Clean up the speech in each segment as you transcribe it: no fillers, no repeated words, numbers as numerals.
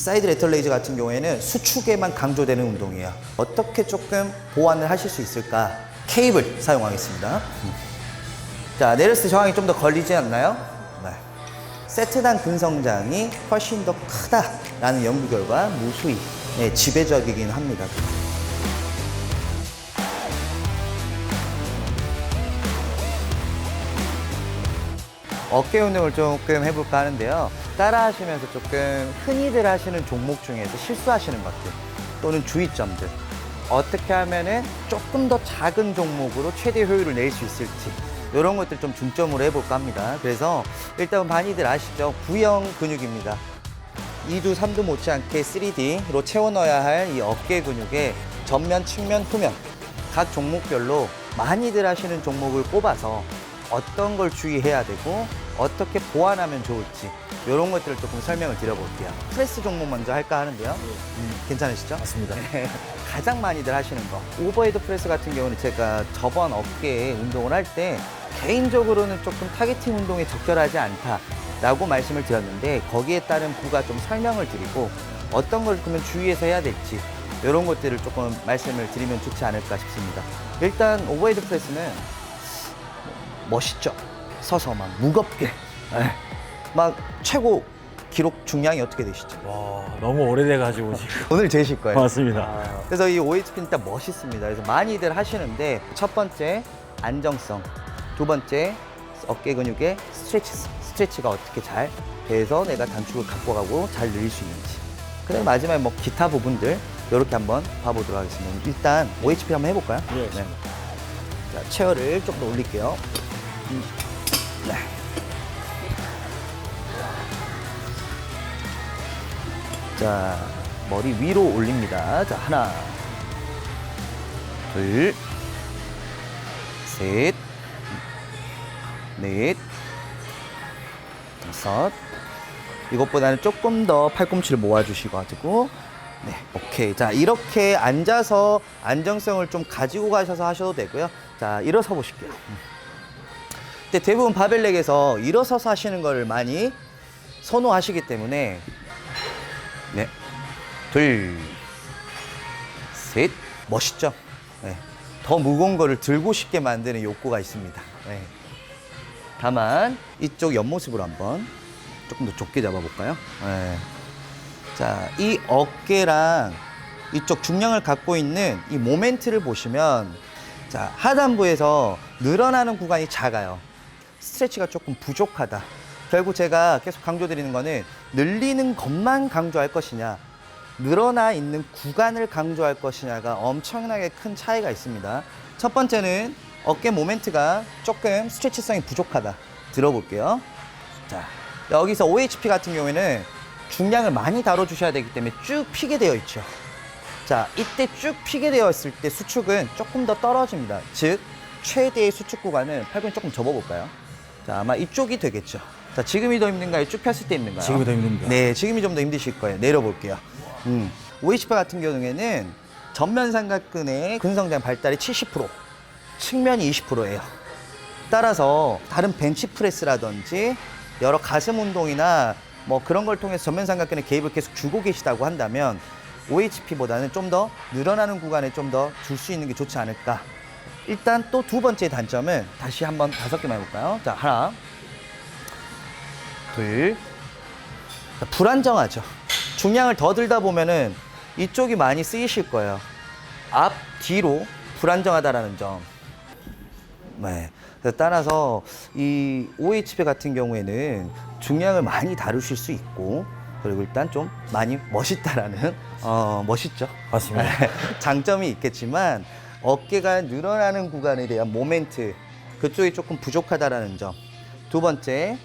사이드 레터 레이즈 같은 경우에는 수축에만 강조되는 운동이에요. 어떻게 조금 보완을 하실 수 있을까? 케이블 사용하겠습니다. 자, 내렸을 때 저항이 좀 더 걸리지 않나요? 네. 세트당 근성장이 훨씬 더 크다라는 연구 결과 무수히 지배적이긴 합니다. 어깨 운동을 조금 해볼까 하는데요. 따라 하시면서 조금 흔히들 하시는 종목 중에서 실수하시는 것들 또는 주의점들, 어떻게 하면은 조금 더 작은 종목으로 최대 효율을 낼 수 있을지, 이런 것들 좀 중점으로 해볼까 합니다. 그래서 일단 많이들 아시죠? 구형 근육입니다. 2두, 3두 못지않게 3D로 채워 넣어야 할 이 어깨 근육에 전면, 측면, 후면 각 종목별로 많이들 하시는 종목을 꼽아서 어떤 걸 주의해야 되고 어떻게 보완하면 좋을지, 이런 것들을 조금 설명을 드려볼게요. 프레스 종목 먼저 할까 하는데요. 괜찮으시죠? 맞습니다. 네. 가장 많이들 하시는 거, 오버헤드 프레스 같은 경우는 제가 저번 어깨 운동을 할 때 개인적으로는 조금 타겟팅 운동에 적절하지 않다라고 말씀을 드렸는데, 거기에 따른 부가 좀 설명을 드리고 어떤 걸 그러면 주의해서 해야 될지, 이런 것들을 조금 말씀을 드리면 좋지 않을까 싶습니다. 일단 오버헤드 프레스는 멋있죠. 서서 막 무겁게. 막 최고 기록 중량이 어떻게 되시죠? 와, 너무 오래돼가지고 지금. 오늘 재실 거예요. 맞습니다. 그래서 이 OHP는 일단 멋있습니다. 그래서 많이들 하시는데, 첫 번째 안정성, 두 번째 어깨 근육의 스트레치가 어떻게 잘 돼서 내가 단축을 갖고 가고 잘 늘릴 수 있는지, 그다음에 마지막에 뭐 기타 부분들 이렇게 한번 봐보도록 하겠습니다. 일단 OHP 한번 해볼까요? 예. 자, 체어를 좀 더 올릴게요. 네. 자, 머리 위로 올립니다. 자, 하나, 둘, 셋, 넷, 다섯. 이것보다는 조금 더 팔꿈치를 모아주시고, 네, 오케이. 자, 이렇게 앉아서 안정성을 좀 가지고 가셔서 하셔도 되고요. 자, 일어서 보실게요. 근데 대부분 바벨렉에서 일어서서 하시는 걸 많이 선호하시기 때문에, 네, 둘, 셋, 멋있죠? 네. 더 무거운 거를 들고 싶게 만드는 욕구가 있습니다. 네. 다만 이쪽 옆모습으로 한번 조금 더 좁게 잡아볼까요? 네. 자, 이 어깨랑 이쪽 중량을 갖고 있는 이 모멘트를 보시면, 자, 하단부에서 늘어나는 구간이 작아요. 스트레치가 조금 부족하다. 결국 제가 계속 강조드리는 거는 늘리는 것만 강조할 것이냐, 늘어나 있는 구간을 강조할 것이냐가 엄청나게 큰 차이가 있습니다. 첫 번째는 어깨 모멘트가 조금 스트레치성이 부족하다. 들어볼게요. 자, 여기서 OHP 같은 경우에는 중량을 많이 다뤄주셔야 되기 때문에 쭉 피게 되어 있죠. 자, 이때 쭉 피게 되어 있을 때 수축은 조금 더 떨어집니다. 즉, 최대의 수축 구간을 팔꿈치 조금 접어볼까요? 자, 아마 이쪽이 되겠죠. 자, 지금이 더 힘든가요? 쭉 폈을 때 힘든가요? 지금이 더 힘듭니다. 네, 지금이 좀 더 힘드실 거예요. 내려볼게요. OHP 같은 경우에는 전면 삼각근의 근성장 발달이 70%, 측면이 20%예요. 따라서 다른 벤치프레스라든지 여러 가슴 운동이나 뭐 그런 걸 통해서 전면 삼각근의 개입을 계속 주고 계시다고 한다면 OHP보다는 좀 더 늘어나는 구간에 좀 더 줄 수 있는 게 좋지 않을까. 일단 또 두 번째 단점은 다시 한번 5개만 해볼까요? 자, 하나, 둘. 자, 불안정하죠. 중량을 더 들다 보면은 이쪽이 많이 쓰이실 거예요. 앞, 뒤로 불안정하다라는 점. 네. 따라서 이 OHP 같은 경우에는 중량을 많이 다루실 수 있고, 그리고 일단 좀 많이 멋있다라는, 멋있죠. 맞습니다. 장점이 있겠지만 어깨가 늘어나는 구간에 대한 모멘트, 그쪽이 조금 부족하다라는 점. 두 번째,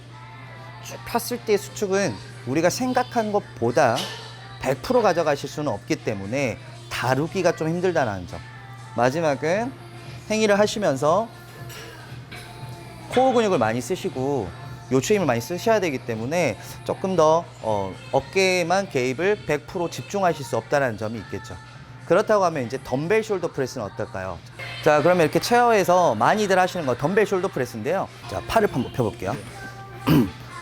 쭉 폈을 때의 수축은 우리가 생각한 것보다 100% 가져가실 수는 없기 때문에 다루기가 좀 힘들다는 점. 마지막은 행위를 하시면서 코어 근육을 많이 쓰시고 요추 힘을 많이 쓰셔야 되기 때문에 조금 더 어깨에만 개입을 100% 집중하실 수 없다는 점이 있겠죠. 그렇다고 하면 이제 덤벨 숄더 프레스는 어떨까요? 자, 그러면 이렇게 체어에서 많이들 하시는 거 덤벨 숄더 프레스인데요. 자, 팔을 한번 펴볼게요.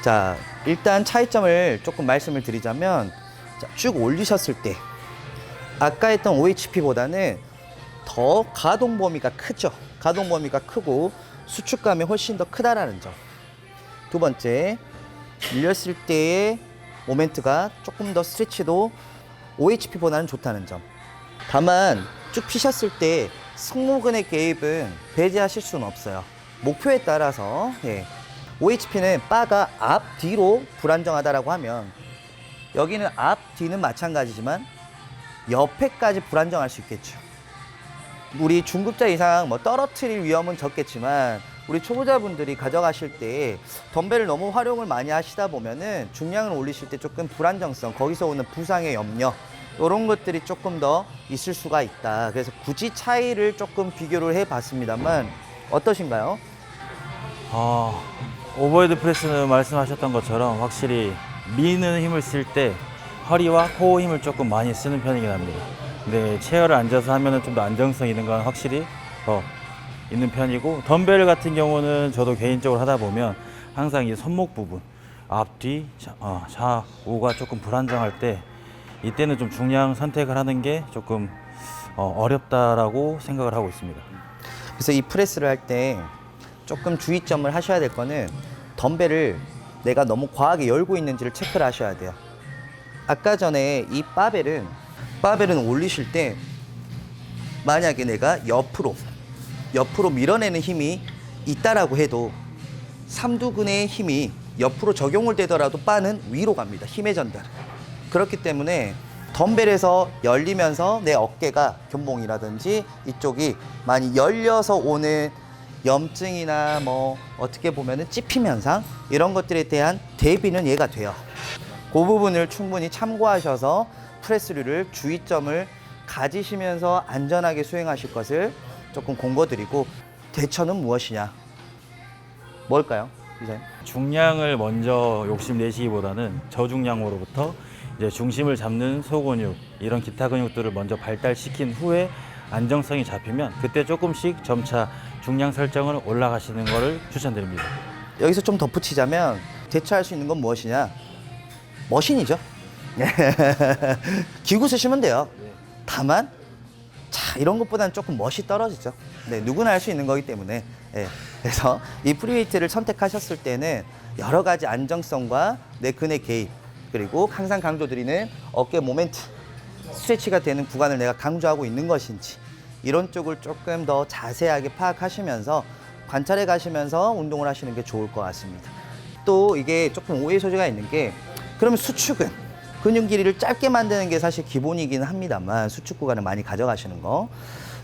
자, 일단 차이점을 조금 말씀을 드리자면, 자, 쭉 올리셨을 때 아까 했던 OHP보다는 더 가동 범위가 크죠. 가동 범위가 크고 수축감이 훨씬 더 크다라는 점. 두 번째, 밀렸을 때의 모멘트가 조금 더 스트레치도 OHP보다는 좋다는 점. 다만 쭉 피셨을 때 승모근의 개입은 배제하실 수는 없어요. 목표에 따라서 OHP는 바가 앞, 뒤로 불안정하다라고 하면 여기는 앞, 뒤는 마찬가지지만 옆에까지 불안정할 수 있겠죠. 우리 중급자 이상 뭐 떨어뜨릴 위험은 적겠지만 우리 초보자분들이 가져가실 때 덤벨을 너무 활용을 많이 하시다 보면은 중량을 올리실 때 조금 불안정성, 거기서 오는 부상의 염려 이런 것들이 조금 더 있을 수가 있다. 그래서 굳이 차이를 조금 비교를 해봤습니다만 어떠신가요? 오버헤드 프레스는 말씀하셨던 것처럼 확실히 미는 힘을 쓸 때 허리와 코어 힘을 조금 많이 쓰는 편이긴 합니다. 근데 체어를 앉아서 하면은 좀 더 안정성 있는 건 확실히 더 있는 편이고, 덤벨 같은 경우는 저도 개인적으로 하다 보면 항상 이 손목 부분 앞뒤 좌우가 조금 불안정할 때 이때는 좀 중량 선택을 하는 게 조금 어렵다라고 생각을 하고 있습니다. 그래서 이 프레스를 할 때 조금 주의점을 하셔야 될 거는 덤벨을 내가 너무 과하게 열고 있는지를 체크를 하셔야 돼요. 아까 전에 이 바벨은 올리실 때 만약에 내가 옆으로 밀어내는 힘이 있다라고 해도 삼두근의 힘이 옆으로 적용을 되더라도 바는 위로 갑니다. 힘의 전달. 그렇기 때문에 덤벨에서 열리면서 내 어깨가 견봉이라든지 이쪽이 많이 열려서 오는 염증이나 뭐 어떻게 보면은 찝힘 현상 이런 것들에 대한 대비는 얘가 돼요. 그 부분을 충분히 참고하셔서 프레스류를 주의점을 가지시면서 안전하게 수행하실 것을 조금 공고드리고, 대처는 무엇이냐? 뭘까요, 이제? 중량을 먼저 욕심내시기보다는 저중량으로부터 이제 중심을 잡는 소근육, 이런 기타 근육들을 먼저 발달시킨 후에 안정성이 잡히면 그때 조금씩 점차 중량 설정을 올라가시는 것을 추천드립니다. 여기서 좀 덧붙이자면 대처할 수 있는 건 무엇이냐? 머신이죠. 기구 쓰시면 돼요. 다만 이런 것보다는 조금 멋이 떨어지죠. 네, 누구나 할 수 있는 거기 때문에. 그래서 이 프리웨이트를 선택하셨을 때는 여러 가지 안정성과 내 근의 개입, 그리고 항상 강조드리는 어깨 모멘트, 스트레치가 되는 구간을 내가 강조하고 있는 것인지 이런 쪽을 조금 더 자세하게 파악하시면서 관찰해 가시면서 운동을 하시는 게 좋을 것 같습니다. 또 이게 조금 오해 소지가 있는 게, 그러면 수축은 근육 길이를 짧게 만드는 게 사실 기본이긴 합니다만 수축 구간을 많이 가져가시는 거.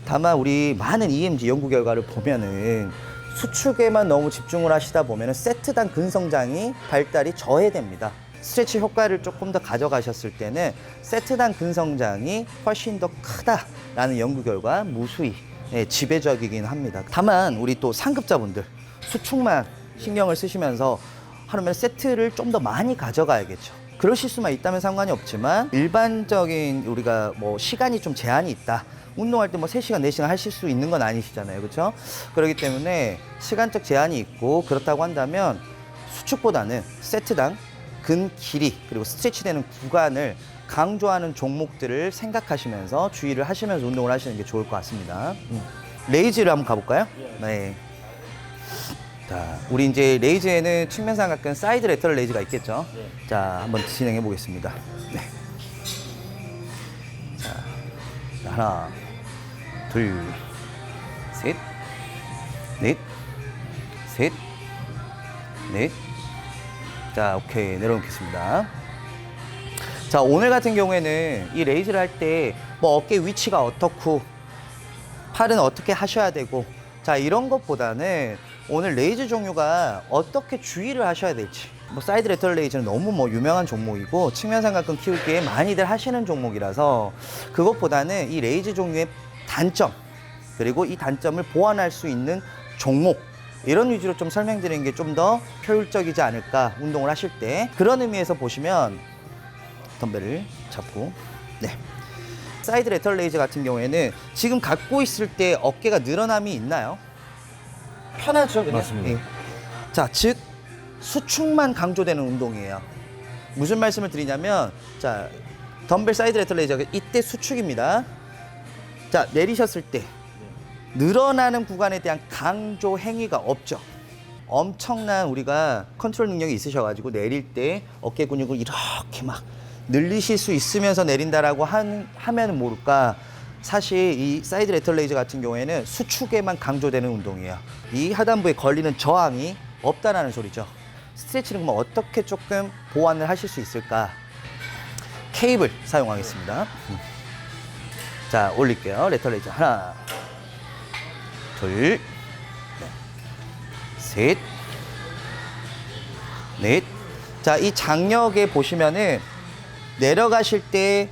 다만 우리 많은 EMG 연구 결과를 보면은 수축에만 너무 집중을 하시다 보면은 세트당 근성장이 발달이 저해됩니다. 스트레치 효과를 조금 더 가져가셨을 때는 세트당 근성장이 훨씬 더 크다라는 연구 결과 무수히 지배적이긴 합니다. 다만 우리 또 상급자분들 수축만 신경을 쓰시면서 하루면 세트를 좀 더 많이 가져가야겠죠. 그러실 수만 있다면 상관이 없지만 일반적인 우리가 뭐 시간이 좀 제한이 있다. 운동할 때 뭐 3시간, 4시간 하실 수 있는 건 아니시잖아요. 그렇죠? 그렇기 때문에 시간적 제한이 있고 그렇다고 한다면 수축보다는 세트당 근 길이 그리고 스트레치 되는 구간을 강조하는 종목들을 생각하시면서 주의를 하시면서 운동을 하시는 게 좋을 것 같습니다. 레이즈를 한번 가볼까요? 네. 자, 우리 이제 레이즈에는 측면 삼각근 사이드 레터럴 레이즈가 있겠죠? 자, 한번 진행해 보겠습니다. 네. 자, 하나, 둘, 셋, 넷, 셋, 넷. 자, 오케이. 내려놓겠습니다. 자, 오늘 같은 경우에는 이 레이즈를 할 때 뭐 어깨 위치가 어떻고 팔은 어떻게 하셔야 되고, 자, 이런 것보다는 오늘 레이즈 종류가 어떻게 주의를 하셔야 될지. 뭐 사이드 레터럴 레이즈는 너무 뭐 유명한 종목이고 측면 삼각근 키우기에 많이들 하시는 종목이라서 그것보다는 이 레이즈 종류의 단점, 그리고 이 단점을 보완할 수 있는 종목, 이런 위주로 좀 설명드리는 게 좀 더 효율적이지 않을까, 운동을 하실 때. 그런 의미에서 보시면 덤벨을 잡고, 네. 사이드 레터럴 레이즈 같은 경우에는 지금 갖고 있을 때 어깨가 늘어남이 있나요? 편하죠, 그냥? 맞습니다. 예. 자, 즉 수축만 강조되는 운동이에요. 무슨 말씀을 드리냐면, 자, 덤벨 사이드 레터 레이저 이때 수축입니다. 자, 내리셨을 때 늘어나는 구간에 대한 강조 행위가 없죠. 엄청난 우리가 컨트롤 능력이 있으셔가지고 내릴 때 어깨 근육을 이렇게 막 늘리실 수 있으면서 내린다라고 하면 모를까, 사실 이 사이드 레터럴 레이저 같은 경우에는 수축에만 강조되는 운동이에요. 이 하단부에 걸리는 저항이 없다라는 소리죠. 스트레치는 그럼 어떻게 조금 보완을 하실 수 있을까? 케이블 사용하겠습니다. 자, 올릴게요. 레터럴 레이저 하나, 둘, 셋, 넷. 자, 이 장력에 보시면은 내려가실 때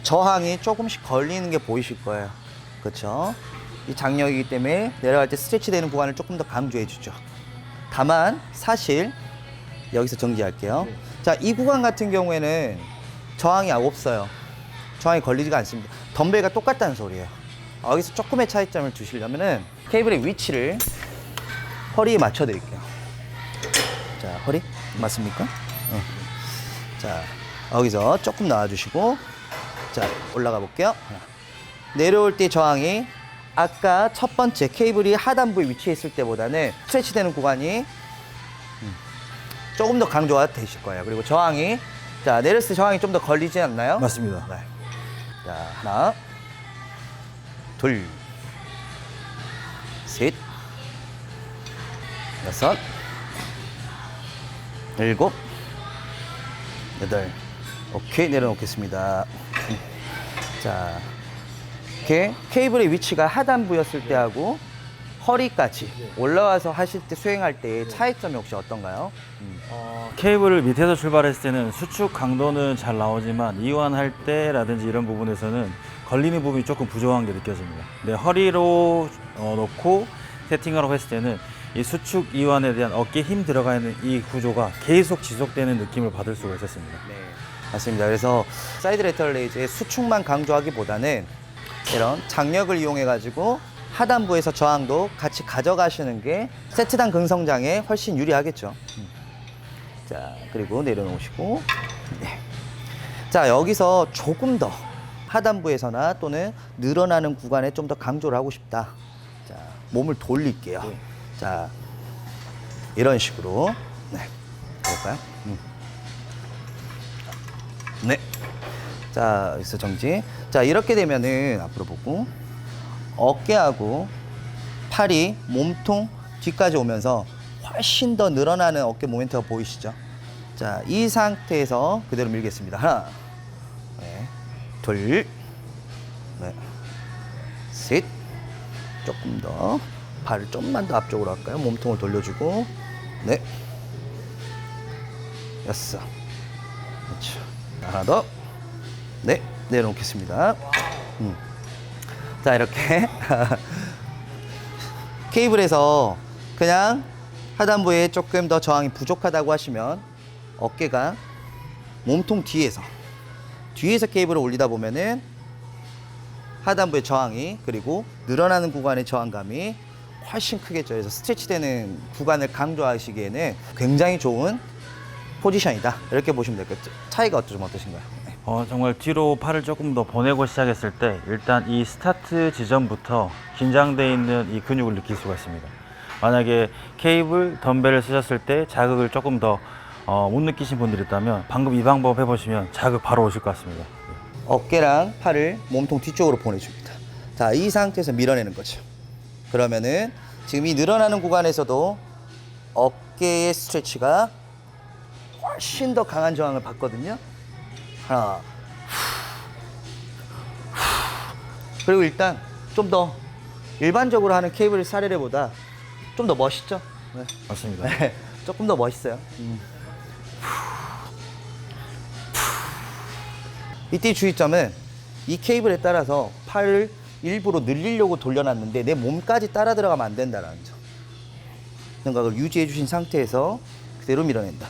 저항이 조금씩 걸리는 게 보이실 거예요. 그렇죠? 이 장력이기 때문에 내려갈 때 스트레치 되는 구간을 조금 더 강조해 주죠. 다만 사실 여기서 정지할게요. 자, 이 구간 같은 경우에는 저항이 없어요. 저항이 걸리지가 않습니다. 덤벨과 똑같다는 소리예요. 여기서 조금의 차이점을 두시려면은 케이블의 위치를 허리에 맞춰 드릴게요. 자, 허리 맞습니까? 자, 여기서 조금 나와주시고, 자, 올라가 볼게요. 내려올 때 저항이 아까 첫 번째 케이블이 하단부에 위치해 있을 때보다는 스트레치 되는 구간이 조금 더 강조가 되실 거예요. 그리고 저항이, 자, 내렸을 때 저항이 좀 더 걸리지 않나요? 맞습니다. 네. 자, 하나, 둘, 셋, 여섯, 일곱, 여덟. 오케이, 내려놓겠습니다. 자, 이렇게 케이블의 위치가 하단부였을 때하고 허리까지 올라와서 하실 때, 수행할 때 차이점이 혹시 어떤가요? 케이블을 밑에서 출발했을 때는 수축 강도는 잘 나오지만 이완할 때라든지 이런 부분에서는 걸리는 부분이 조금 부족한 게 느껴집니다. 네, 허리로 놓고 세팅하라고 했을 때는 이 수축 이완에 대한 어깨에 힘 들어가 있는 이 구조가 계속 지속되는 느낌을 받을 수가 있었습니다. 네, 맞습니다. 그래서 사이드 레터럴 레이즈의 수축만 강조하기보다는 이런 장력을 이용해 가지고 하단부에서 저항도 같이 가져가시는 게 세트당 근성장에 훨씬 유리하겠죠. 자, 그리고 내려놓으시고, 네. 자, 여기서 조금 더 하단부에서나 또는 늘어나는 구간에 좀 더 강조를 하고 싶다. 자, 몸을 돌릴게요. 자, 이런 식으로. 네, 볼까요? 네. 자, 여기서 정지. 자, 이렇게 되면은 앞으로 보고 어깨하고 팔이 몸통 뒤까지 오면서 훨씬 더 늘어나는 어깨 모멘트가 보이시죠? 자, 이 상태에서 그대로 밀겠습니다. 하나, 네, 둘, 네, 셋. 조금 더 발을 좀만 더 앞쪽으로 할까요? 몸통을 돌려주고, 네, 여섯. 그렇죠. 하나 더. 네, 내려놓겠습니다. 자, 이렇게 케이블에서 그냥 하단부에 조금 더 저항이 부족하다고 하시면 어깨가 몸통 뒤에서 케이블을 올리다 보면은 하단부의 저항이, 그리고 늘어나는 구간의 저항감이 훨씬 크겠죠. 그래서 스트레치 되는 구간을 강조하시기에는 굉장히 좋은 포지션이다, 이렇게 보시면 될 것 같아요. 차이가 좀 어떠신가요? 네. 정말 뒤로 팔을 조금 더 보내고 시작했을 때 일단 이 스타트 지점부터 긴장되어 있는 이 근육을 느낄 수가 있습니다. 만약에 케이블, 덤벨을 쓰셨을 때 자극을 조금 더 못 느끼신 분들이 있다면 방금 이 방법 해보시면 자극 바로 오실 것 같습니다. 어깨랑 팔을 몸통 뒤쪽으로 보내줍니다. 자, 이 상태에서 밀어내는 거죠. 그러면은 지금 이 늘어나는 구간에서도 어깨의 스트레치가 훨씬 더 강한 저항을 받거든요. 하나, 그리고 일단 좀 더 일반적으로 하는 케이블 사례보다 좀 더 멋있죠? 네. 맞습니다. 네, 조금 더 멋있어요. 이때 주의점은 이 케이블에 따라서 팔을 일부러 늘리려고 돌려놨는데 내 몸까지 따라 들어가면 안 된다는 점. 생각을 유지해 주신 상태에서 그대로 밀어낸다.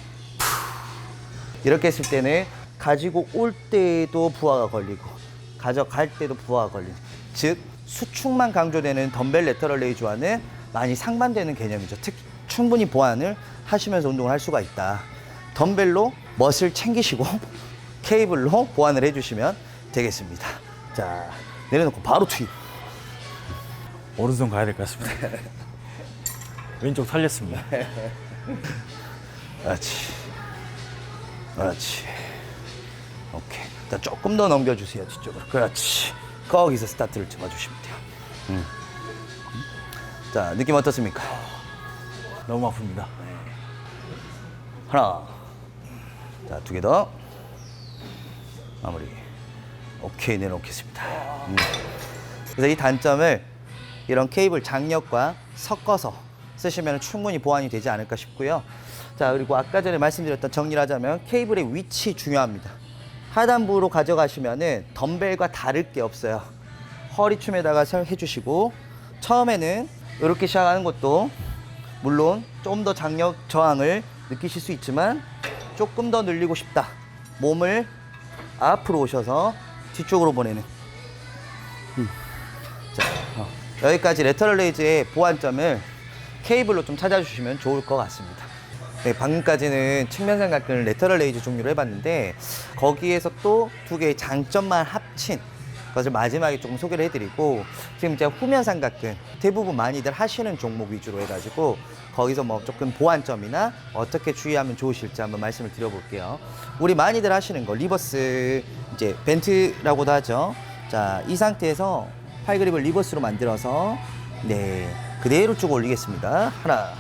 이렇게 했을 때는 가지고 올 때도 부하가 걸리고 가져갈 때도 부하가 걸리는, 즉 수축만 강조되는 덤벨 레터럴 레이즈와는 많이 상반되는 개념이죠. 충분히 보완을 하시면서 운동을 할 수가 있다. 덤벨로 멋을 챙기시고 케이블로 보완을 해주시면 되겠습니다. 자, 내려놓고 바로 투입. 오른손 가야 될 것 같습니다. 왼쪽 살렸습니다. 그렇지. 그렇지. 오케이. 자, 조금 더 넘겨주세요, 뒤쪽으로. 그렇지. 거기서 스타트를 잡아주시면 돼요. 자, 느낌 어떻습니까? 너무 아픕니다. 하나. 자, 2개 더. 마무리. 오케이, 내놓겠습니다. 그래서 이 단점을 이런 케이블 장력과 섞어서 쓰시면 충분히 보완이 되지 않을까 싶고요. 자, 그리고 아까 전에 말씀드렸던 정리를 하자면 케이블의 위치 중요합니다. 하단부로 가져가시면은 덤벨과 다를 게 없어요. 허리춤에다가 해주시고, 처음에는 이렇게 시작하는 것도 물론 좀 더 장력 저항을 느끼실 수 있지만 조금 더 늘리고 싶다. 몸을 앞으로 오셔서 뒤쪽으로 보내는. 자, 여기까지 레터럴 레이즈의 보완점을 케이블로 좀 찾아주시면 좋을 것 같습니다. 네, 방금까지는 측면 삼각근을 레터럴 레이즈 종류로 해봤는데 거기에서 또 2개의 장점만 합친 것을 마지막에 조금 소개를 해드리고, 지금 이제 후면 삼각근 대부분 많이들 하시는 종목 위주로 해가지고 거기서 뭐 조금 보완점이나 어떻게 주의하면 좋으실지 한번 말씀을 드려볼게요. 우리 많이들 하시는 거 리버스 이제 벤트라고도 하죠. 자, 이 상태에서 팔 그립을 리버스로 만들어서 네, 그대로 쭉 올리겠습니다. 하나,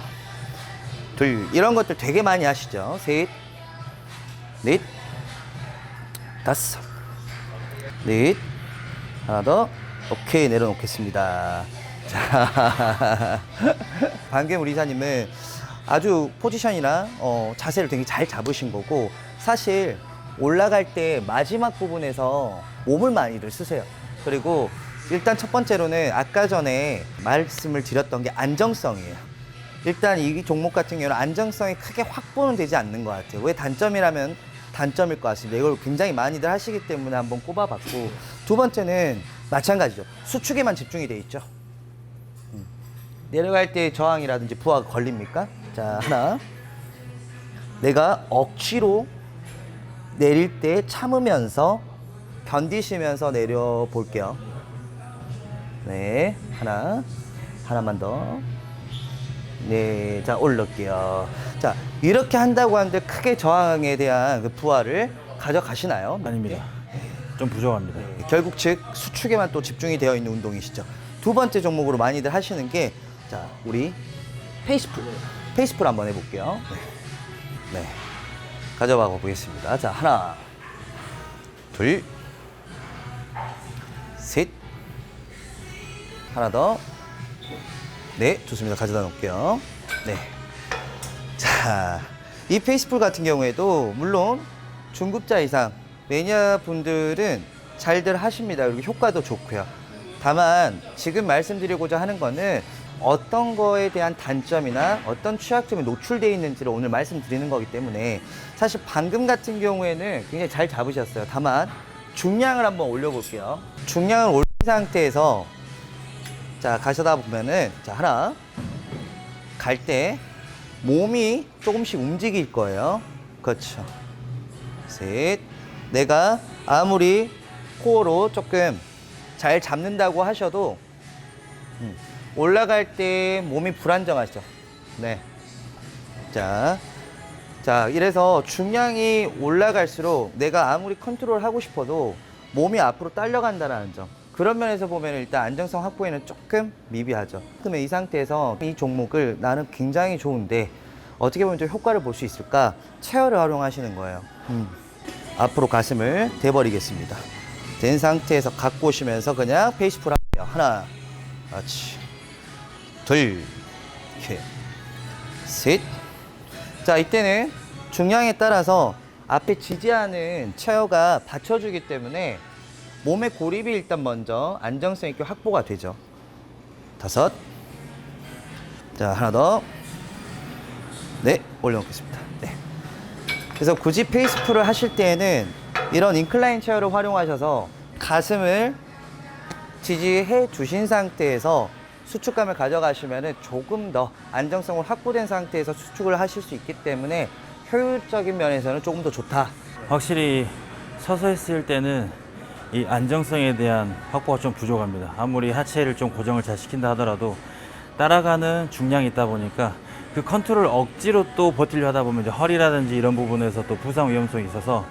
둘, 이런 것들 되게 많이 하시죠. 셋, 넷, 다섯, 넷, 하나 더. 오케이, 내려놓겠습니다. 자, 방금 우리 이사님은 아주 포지션이나 자세를 되게 잘 잡으신 거고, 사실 올라갈 때 마지막 부분에서 몸을 많이들 쓰세요. 그리고 일단 첫 번째로는 아까 전에 말씀을 드렸던 게 안정성이에요. 일단 이 종목 같은 경우는 안정성이 크게 확보는 되지 않는 것 같아요. 왜 단점이라면 단점일 것 같습니다. 이걸 굉장히 많이들 하시기 때문에 한번 꼽아봤고, 두 번째는 마찬가지죠. 수축에만 집중이 돼 있죠. 내려갈 때 저항이라든지 부하가 걸립니까? 자, 하나. 내가 억지로 내릴 때 참으면서 견디시면서 내려볼게요. 네, 하나만 더. 네, 자, 올릴게요. 자, 이렇게 한다고 하는데 크게 저항에 대한 그 부하를 가져가시나요? 아닙니다. 좀 부족합니다. 네, 결국 즉 수축에만 또 집중이 되어 있는 운동이시죠. 두 번째 종목으로 많이들 하시는 게, 자, 우리 페이스풀 한번 해볼게요. 네, 네. 가져가 보겠습니다. 자, 하나, 둘, 셋, 하나 더. 네, 좋습니다. 가져다 놓을게요. 네. 자, 이 페이스풀 같은 경우에도 물론 중급자 이상 매니아 분들은 잘들 하십니다. 그리고 효과도 좋고요. 다만 지금 말씀드리고자 하는 거는 어떤 거에 대한 단점이나 어떤 취약점이 노출되어 있는지를 오늘 말씀드리는 거기 때문에, 사실 방금 같은 경우에는 굉장히 잘 잡으셨어요. 다만 중량을 한번 올려볼게요. 중량을 올린 상태에서 자, 가셔다 보면은, 자, 하나, 갈 때 몸이 조금씩 움직일 거예요. 그렇죠. 셋, 내가 아무리 코어로 조금 잘 잡는다고 하셔도 올라갈 때 몸이 불안정하죠. 네. 자, 이래서 중량이 올라갈수록 내가 아무리 컨트롤 하고 싶어도 몸이 앞으로 딸려간다는 점. 그런 면에서 보면 일단 안정성 확보에는 조금 미비하죠. 그러면 이 상태에서 이 종목을 나는 굉장히 좋은데 어떻게 보면 좀 효과를 볼 수 있을까? 체어를 활용하시는 거예요. 앞으로 가슴을 대버리겠습니다. 된 상태에서 갖고 오시면서 그냥 페이스풀 할게요. 하나, 그렇지. 둘, 이렇게. 셋. 자, 이때는 중량에 따라서 앞에 지지하는 체어가 받쳐주기 때문에 몸의 고립이 일단 먼저 안정성 있게 확보가 되죠. 다섯. 자, 하나 더. 네, 올려놓겠습니다. 네. 그래서 굳이 페이스풀을 하실 때에는 이런 인클라인 체어를 활용하셔서 가슴을 지지해 주신 상태에서 수축감을 가져가시면 조금 더 안정성을 확보된 상태에서 수축을 하실 수 있기 때문에 효율적인 면에서는 조금 더 좋다. 확실히 서서 했을 때는 이 안정성에 대한 확보가 좀 부족합니다. 아무리 하체를 좀 고정을 잘 시킨다 하더라도 따라가는 중량이 있다 보니까 그 컨트롤 억지로 또 버티려 하다 보면 이제 허리라든지 이런 부분에서 또 부상 위험성이 있어서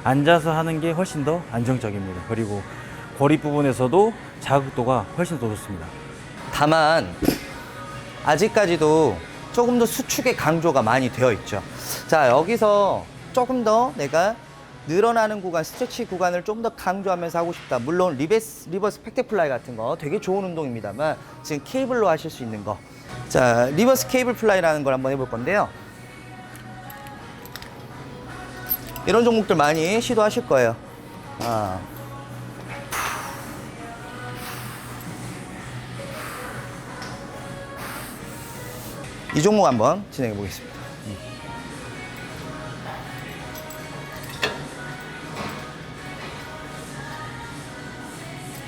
앉아서 하는 게 훨씬 더 안정적입니다. 그리고 고립 부분에서도 자극도가 훨씬 더 좋습니다. 다만 아직까지도 조금 더 수축의 강조가 많이 되어 있죠. 자, 여기서 조금 더 내가 늘어나는 구간, 스트레치 구간을 좀 더 강조하면서 하고 싶다. 물론 리버스 팩트플라이 같은 거 되게 좋은 운동입니다만 지금 케이블로 하실 수 있는 거. 자, 리버스 케이블 플라이라는 걸 한번 해볼 건데요. 이런 종목들 많이 시도하실 거예요. 이 종목 한번 진행해 보겠습니다.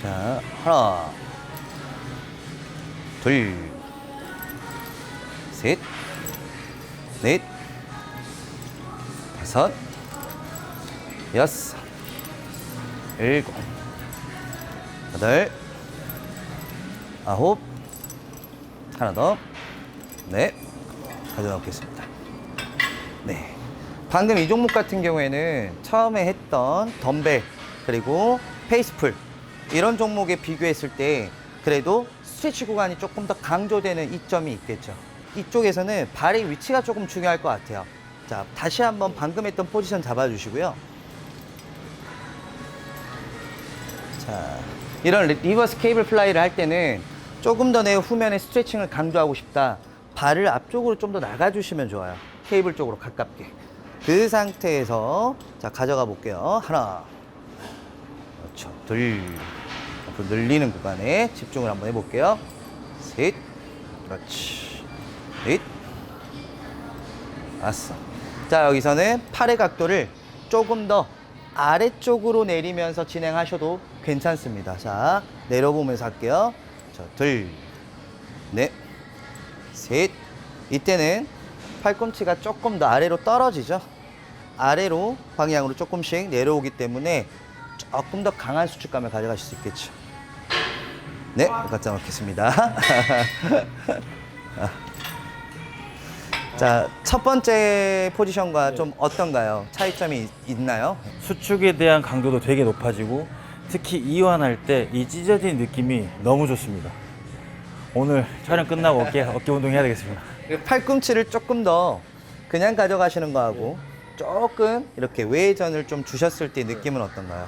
자, 하나, 둘, 셋, 넷, 다섯, 여섯, 일곱, 여덟, 아홉, 하나 더, 네, 가져놓겠습니다. 네, 방금 이 종목 같은 경우에는 처음에 했던 덤벨 그리고 페이스풀 이런 종목에 비교했을 때 그래도 스트레치 구간이 조금 더 강조되는 이점이 있겠죠. 이쪽에서는 발의 위치가 조금 중요할 것 같아요. 자, 다시 한번 방금 했던 포지션 잡아주시고요. 자, 이런 리버스 케이블 플라이를 할 때는 조금 더 내 후면의 스트레칭을 강조하고 싶다. 발을 앞쪽으로 좀 더 나가주시면 좋아요. 케이블 쪽으로 가깝게. 그 상태에서 자, 가져가 볼게요. 하나, 그렇죠. 둘, 앞으로 늘리는 구간에 집중을 한번 해볼게요. 셋, 그렇지. 넷, 다섯. 자, 여기서는 팔의 각도를 조금 더 아래쪽으로 내리면서 진행하셔도 괜찮습니다. 자, 내려보면서 할게요. 자, 둘, 넷, 셋. 이때는 팔꿈치가 조금 더 아래로 떨어지죠. 아래로 방향으로 조금씩 내려오기 때문에 조금 더 강한 수축감을 가져가실 수 있겠죠. 네, 갖다 놓겠습니다. 자, 첫 번째 포지션과 좀 어떤가요? 차이점이 있나요? 수축에 대한 강도도 되게 높아지고 특히 이완할 때 이 찢어진 느낌이 너무 좋습니다. 오늘 촬영 끝나고 어깨 운동 해야 되겠습니다. 팔꿈치를 조금 더 그냥 가져가시는 거하고 조금 이렇게 외회전을 좀 주셨을 때 느낌은 어떤가요?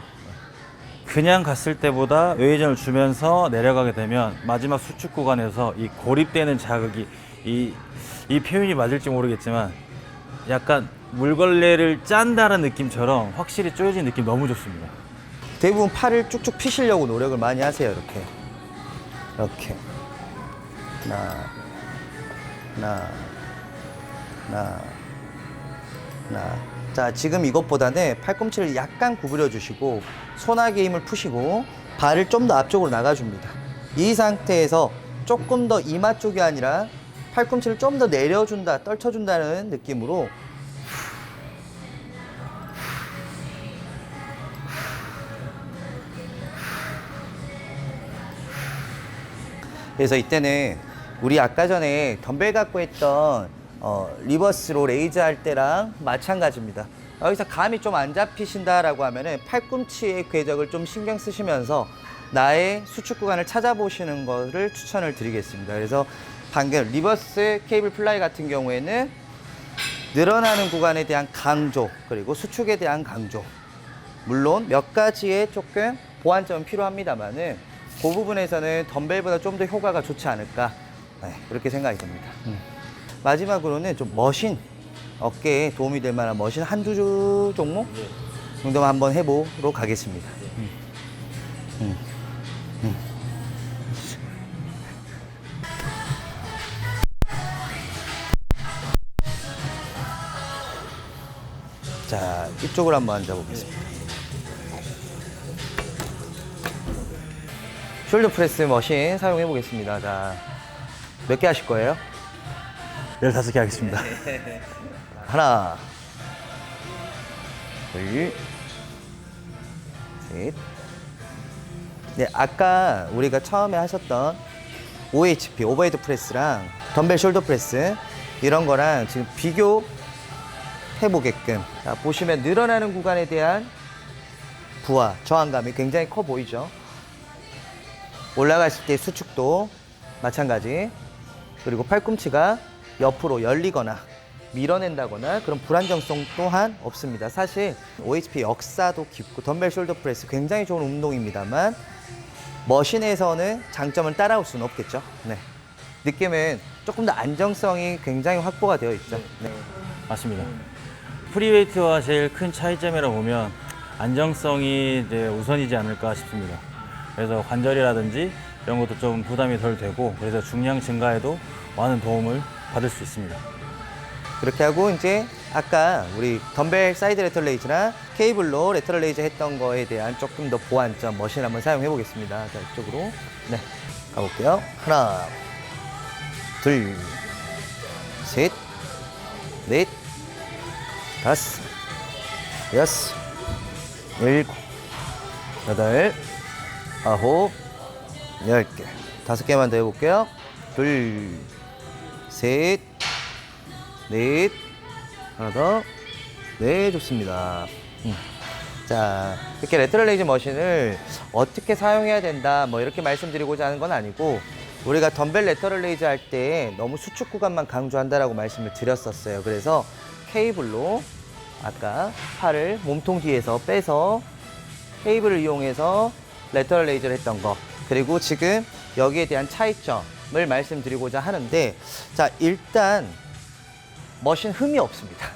그냥 갔을 때보다 외회전을 주면서 내려가게 되면 마지막 수축 구간에서 이 고립되는 자극이 이 표현이 맞을지 모르겠지만 약간 물걸레를 짠다는 느낌처럼 확실히 쪼여진 느낌 너무 좋습니다. 대부분 팔을 쭉쭉 피시려고 노력을 많이 하세요. 이렇게 하나. 자, 지금 이것보다는 팔꿈치를 약간 구부려 주시고 손아귀 힘을 푸시고 발을 좀 더 앞쪽으로 나가줍니다. 이 상태에서 조금 더 이마 쪽이 아니라 팔꿈치를 좀 더 내려준다, 떨쳐준다는 느낌으로 그래서 이때는 우리 아까 전에 덤벨 갖고 했던 리버스로 레이즈 할 때랑 마찬가지입니다. 여기서 감이 좀 안 잡히신다라고 하면은 팔꿈치의 궤적을 좀 신경 쓰시면서 나의 수축 구간을 찾아보시는 것을 추천을 드리겠습니다. 그래서 방금 리버스 케이블 플라이 같은 경우에는 늘어나는 구간에 대한 강조 그리고 수축에 대한 강조 물론 몇 가지의 조금 보완점은 필요합니다만은 그 부분에서는 덤벨보다 좀 더 효과가 좋지 않을까 그렇게 생각이 듭니다. 마지막으로는 좀 머신 어깨에 도움이 될 만한 머신 한두 주 종목 정도만 한번 해보도록 하겠습니다. 자, 이쪽으로 한번 앉아보겠습니다. 숄더 프레스 머신 사용해 보겠습니다. 자, 몇 개 하실 거예요? 15개 하겠습니다. 하나, 둘, 셋. 네, 아까 우리가 처음에 하셨던 OHP, 오버헤드 프레스랑 덤벨 숄더 프레스 이런 거랑 지금 비교해보게끔. 자, 보시면 늘어나는 구간에 대한 부하, 저항감이 굉장히 커 보이죠? 올라갔을 때 수축도 마찬가지. 그리고 팔꿈치가 옆으로 열리거나 밀어낸다거나 그런 불안정성 또한 없습니다. 사실 OHP 역사도 깊고 덤벨 숄더 프레스 굉장히 좋은 운동입니다만 머신에서는 장점을 따라올 수는 없겠죠. 네. 느낌은 조금 더 안정성이 굉장히 확보가 되어 있죠. 네. 맞습니다. 프리웨이트와 제일 큰 차이점이라 보면 안정성이 이제 우선이지 않을까 싶습니다. 그래서 관절이라든지 이런 것도 좀 부담이 덜 되고 그래서 중량 증가에도 많은 도움을 받을 수 있습니다. 그렇게 하고 이제 아까 우리 덤벨 사이드 레터럴 레이즈나 케이블로 레터럴 레이즈 했던 거에 대한 조금 더 보완점 머신 한번 사용해 보겠습니다. 자, 이쪽으로. 네. 가볼게요. 하나, 둘, 셋, 넷, 다섯, 여섯, 일곱, 여덟, 아홉, 10개. 5개만 더 해볼게요. 둘, 셋, 넷, 하나 더. 네, 좋습니다. 자, 이렇게 레터럴 레이즈 머신을 어떻게 사용해야 된다, 뭐 이렇게 말씀드리고자 하는 건 아니고, 우리가 덤벨 레터럴 레이즈 할 때 너무 수축 구간만 강조한다라고 말씀을 드렸었어요. 그래서 케이블로 아까 팔을 몸통 뒤에서 빼서 케이블을 이용해서 레터럴 레이즈를 했던 거, 그리고 지금 여기에 대한 차이점을 말씀드리고자 하는데, 자, 일단 머신 흠이 없습니다.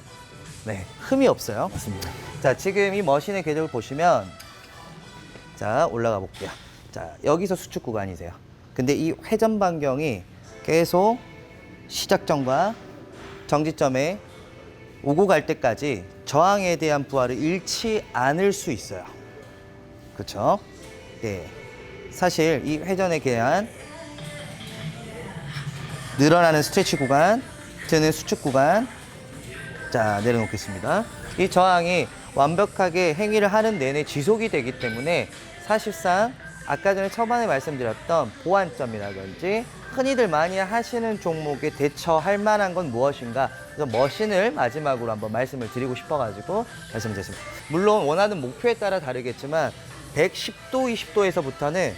네, 흠이 없어요. 맞습니다. 자, 지금 이 머신의 궤적을 보시면, 자, 올라가 볼게요. 자, 여기서 수축 구간이세요. 근데 이 회전 반경이 계속 시작점과 정지점에 오고 갈 때까지 저항에 대한 부하를 잃지 않을 수 있어요. 그렇죠? 네. 사실 이 회전에 대한 늘어나는 스트레치 구간, 드는 수축 구간. 자, 내려놓겠습니다. 이 저항이 완벽하게 행위를 하는 내내 지속이 되기 때문에 사실상 아까 전에 초반에 말씀드렸던 보완점이라든지 흔히들 많이 하시는 종목에 대처할 만한 건 무엇인가, 그래서 머신을 마지막으로 한번 말씀을 드리고 싶어가지고 말씀드렸습니다. 물론 원하는 목표에 따라 다르겠지만 110도, 20도에서부터는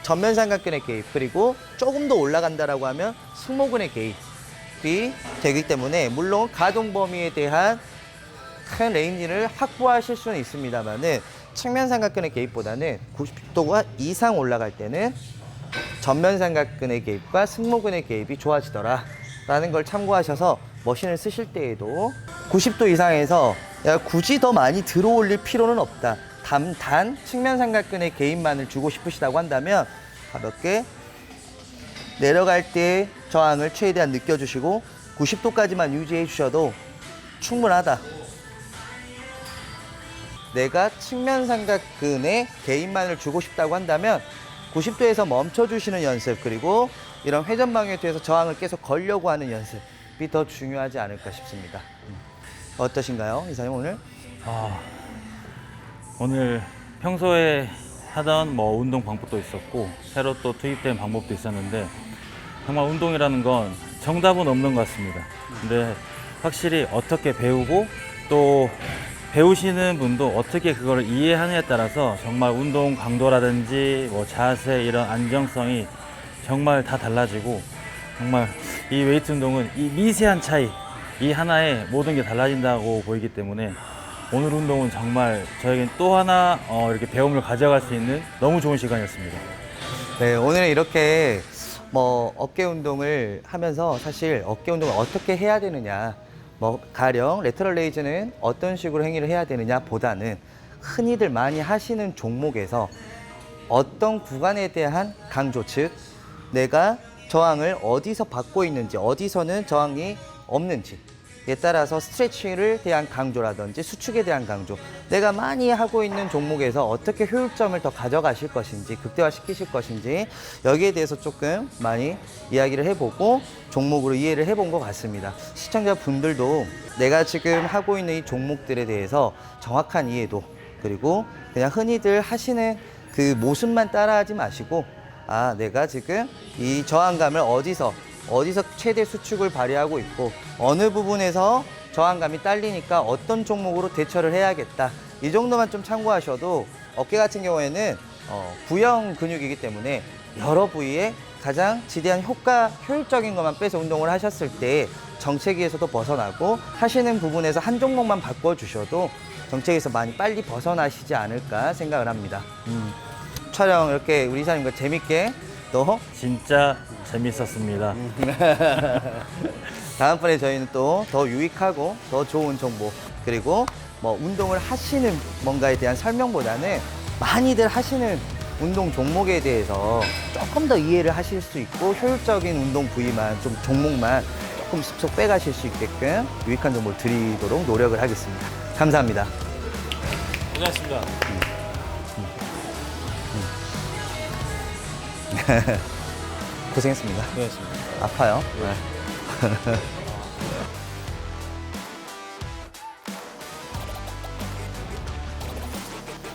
전면 삼각근의 개입, 그리고 조금 더 올라간다라고 하면 승모근의 개입이 되기 때문에 물론 가동 범위에 대한 큰 레인지를 확보하실 수는 있습니다만은 측면 삼각근의 개입보다는 90도 이상 올라갈 때는 전면 삼각근의 개입과 승모근의 개입이 좋아지더라 라는 걸 참고하셔서 머신을 쓰실 때에도 90도 이상에서 굳이 더 많이 들어 올릴 필요는 없다, 단 측면 삼각근의 개입만을 주고 싶으시다고 한다면 가볍게 내려갈 때 저항을 최대한 느껴주시고 90도까지만 유지해 주셔도 충분하다. 내가 측면 삼각근의 개입만을 주고 싶다고 한다면 90도에서 멈춰주시는 연습, 그리고 이런 회전 방향에 대해서 저항을 계속 걸려고 하는 연습이 더 중요하지 않을까 싶습니다. 어떠신가요, 이사님 오늘? 오늘 평소에 하던 뭐 운동 방법도 있었고 새로 또 투입된 방법도 있었는데 정말 운동이라는 건 정답은 없는 것 같습니다. 근데 확실히 어떻게 배우고 또 배우시는 분도 어떻게 그걸 이해하느냐에 따라서 정말 운동 강도라든지 뭐 자세 이런 안정성이 정말 다 달라지고, 정말 이 웨이트 운동은 이 미세한 차이 이 하나에 모든 게 달라진다고 보이기 때문에 오늘 운동은 정말 저에겐 또 하나 이렇게 배움을 가져갈 수 있는 너무 좋은 시간이었습니다. 네, 오늘은 이렇게 뭐 어깨 운동을 하면서 사실 어깨 운동을 어떻게 해야 되느냐, 뭐 가령 레터럴 레이즈는 어떤 식으로 행위를 해야 되느냐 보다는 흔히들 많이 하시는 종목에서 어떤 구간에 대한 강조, 즉 내가 저항을 어디서 받고 있는지, 어디서는 저항이 없는지 에 따라서 스트레칭을 대한 강조라든지 수축에 대한 강조, 내가 많이 하고 있는 종목에서 어떻게 효율점을 더 가져가실 것인지, 극대화시키실 것인지, 여기에 대해서 조금 많이 이야기를 해보고 종목으로 이해를 해본 것 같습니다. 시청자분들도 내가 지금 하고 있는 이 종목들에 대해서 정확한 이해도, 그리고 그냥 흔히들 하시는 그 모습만 따라하지 마시고 아, 내가 지금 이 저항감을 어디서 최대 수축을 발휘하고 있고 어느 부분에서 저항감이 딸리니까 어떤 종목으로 대처를 해야겠다. 이 정도만 좀 참고하셔도 어깨 같은 경우에는 부형 근육이기 때문에 여러 부위에 가장 지대한 효율적인 것만 빼서 운동을 하셨을 때 정체기에서도 벗어나고 하시는 부분에서 한 종목만 바꿔주셔도 정체기에서 많이 빨리 벗어나시지 않을까 생각을 합니다. 촬영 이렇게 우리 이사님과 재밌게 또 진짜 재밌었습니다. 다음번에 저희는 또 더 유익하고 더 좋은 정보 그리고 뭐 운동을 하시는 뭔가에 대한 설명보다는 많이들 하시는 운동 종목에 대해서 조금 더 이해를 하실 수 있고 효율적인 운동 부위만 좀 종목만 조금 쏙쏙 빼가실 수 있게끔 유익한 정보를 드리도록 노력을 하겠습니다. 감사합니다. 고생하셨습니다. 고생했습니다. 고생하셨습니다. 아파요. 네.